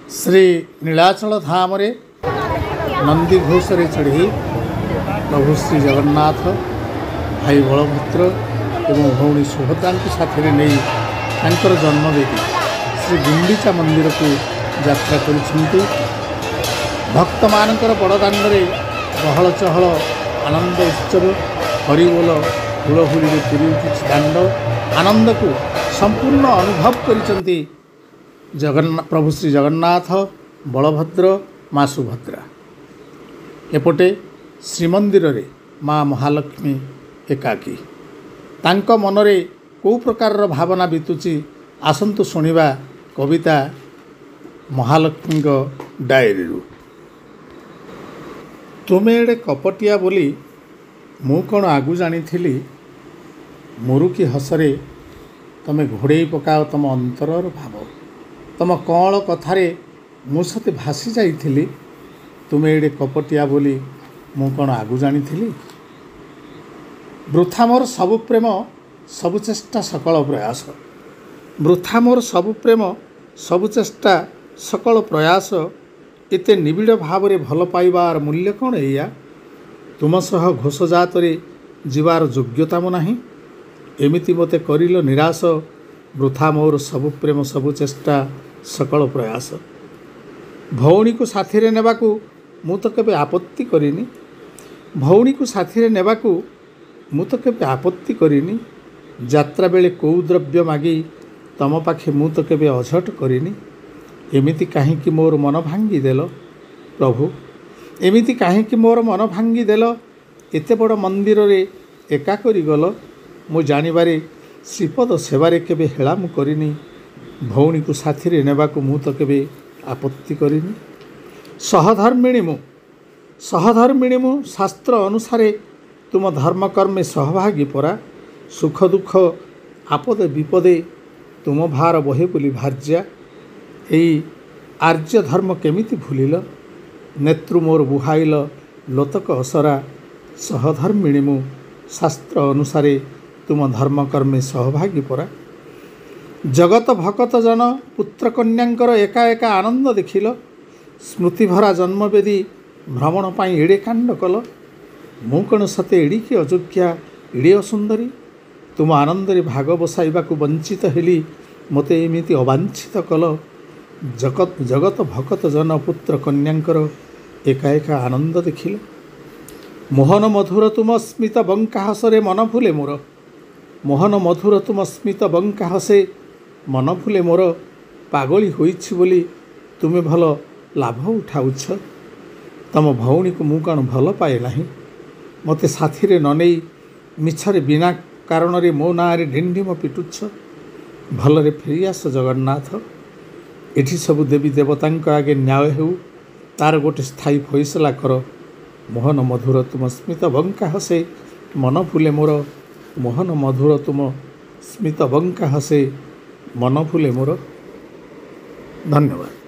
श्री नीलाचल धाम रे नंदी घोषरे चढ़ी प्रभु श्री जगन्नाथ भाई बलभद्र एवं भौणी सुभद्रा को साथी नहीं तांकर जन्मवेदी श्री गुंडीचा मंदिर को यात्रा करुछंती। भक्त मानकर बड़दाण्ड रे गहल चहल आनंद उत्सव हरिबोल हुलहुली पूरी उठी दाण्ड आनंद को संपूर्ण अनुभव करिसंती प्रभु श्री जगन्नाथ बलभद्र माँ सुभद्रा। एपटे श्रीमंदिर रे माँ महालक्ष्मी एकाकी तांको मनरे को प्रकार भावना बीतुची आसंतु शुणिबा कविता महालक्ष्मी डायरी। तुमे एडे कपटिया बोली मु कौन आगु जानी थी मुरुकी हसरे तमे घोड़े पकाओ तम अंतरर भाव तम कौल कथारे मु सते भासी जाइथिली। तुमे एडे कपटिया बोली मु कौन आगु जानी थी वृथा मोर सबु प्रेम सबु चेष्टा सकल प्रयास वृथा मोर सबु प्रेम सबु चेष्टा सकल प्रयास एते निबिड़ भाव रे भल पाइबार मूल्य कौन एया तुम सह घोष जात रे जीवार योग्यता मो नाही एमिति मते करिलो निराश वृथा मोर सबु प्रेम सबु चेष्टा सकल प्रयास। भौणी को साथी रे नेबाकू मु तो केबे आपत्ति करिनी भौणी को साथी रे नेबाकू मु तो केबे आपत्ति करिनी यात्रा बेले को द्रव्य मागी तम पाखे मु तो केबे अझट करिनी एमिति काहेकि मोर मन भांगी देल प्रभु एमिति काहेकि मोर मन भांगी देल एते बड़ मंदिर रे एका करी गल मु जानिबारे श्रीपद सेवारे केबे हेला मु करिनी भौणी को साथी रे नेबाकू मु तो केबे आपत्ति करिनी। सहधर्मिणी मु शास्त्र अनुसारे तुम धर्मकर्मे सहभागी परा सुख दुख आपदे विपदे तुम भार बहे बोली भार्या एई आर्य धर्म केमिति भूलिल नेत्रु मोर बुहाइल लोतक असरा सहधर्मिणी मु शास्त्र अनुसारे तुम धर्मकर्मे सहभागी परा जगत भकत जन पुत्र कन्यांकर एका एका आनंद देखिल स्मृतिभरा जन्मवेदी भ्रमण पाई एड़े कांड कल मु कण सते एड़िकी अयोग्या एड़े असुंदरी तुम आनंद रे भाग बसाइबा को वंचित हेली मते एमिति अवांछित कल जगत भकत जन पुत्र कन्यांकर एका एका आनंद देखिल मोहन मधुर तुम स्मित बंका हसरे मन भूले मोर मोहन मधुर तुम स्मित बंका हसे मन भूले मोर पागली होइछि बोली तुमे भल लाभ उठाउछ तम भौणी को मु कण भल पाए नाही मते साथी रे ननै मिछरे बिना कारण रे मो ना रे ढिंढिम पिटुछ भल रे फेरी आस जगन्नाथ एठी सब देवी देवतांक आगे न्याय हेउ तार गोटे स्थायी फैसला कर मोहन मधुर तुम स्मित बंका हसे मन भूले मोर मोहन मधुर तुम स्मित बंका हसे मन भूले मोर। धन्यवाद।